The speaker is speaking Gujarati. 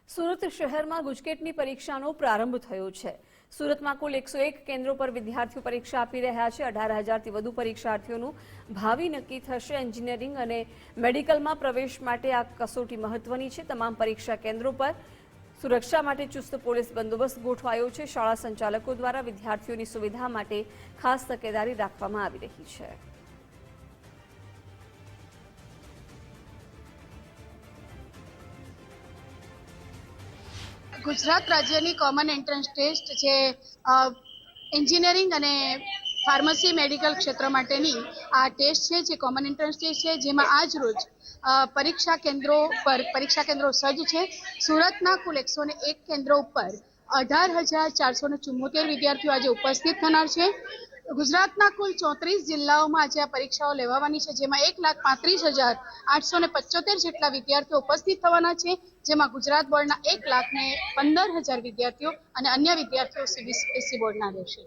સુરત શહેરમાં ગુજકેટની પરીક્ષાનો પ્રારંભ થયો છે। સુરતમાં કુલ 101 કેન્દ્રો પર વિદ્યાર્થીઓ પરીક્ષા આપી રહ્યા છે। 18,000થી વધુ પરીક્ષાર્થીઓનું ભાવિ નક્કી થશે। એન્જિનિયરિંગ અને મેડિકલમાં પ્રવેશ માટે આ કસોટી મહત્વની છે। તમામ પરીક્ષા કેન્દ્રો પર સુરક્ષા માટે ચુસ્ત પોલીસ બંદોબસ્ત ગોઠવાયો છે। શાળા સંચાલકો દ્વારા વિદ્યાર્થીઓની સુવિધા માટે ખાસ તકેદારી રાખવામાં આવી રહી છે। ગુજરાત રાજ્યની કોમન એન્ટ્રન્સ ટેસ્ટ જે એન્જિનિયરિંગ અને ફાર્મસી મેડિકલ ક્ષેત્ર માટેની આ ટેસ્ટ છે, જે કોમન એન્ટ્રન્સ ટેસ્ટ છે, જેમાં આજ રોજ પરીક્ષા કેન્દ્રો સજ્જ છે। સુરતના કુલ 101 કેન્દ્રો ઉપર 18,474 વિદ્યાર્થીઓ આજે ઉપસ્થિત થનાર છે। ગુજરાતના કુલ 34 જિલ્લાઓમાં આજે આ પરીક્ષાઓ લેવાવાની છે, જેમાં 1,35,875 જેટલા વિદ્યાર્થીઓ ઉપસ્થિત થવાના છે, જેમાં ગુજરાત બોર્ડના 1,15,000 વિદ્યાર્થીઓ અને અન્ય વિદ્યાર્થીઓ સીબીએસઈ બોર્ડના રહેશે।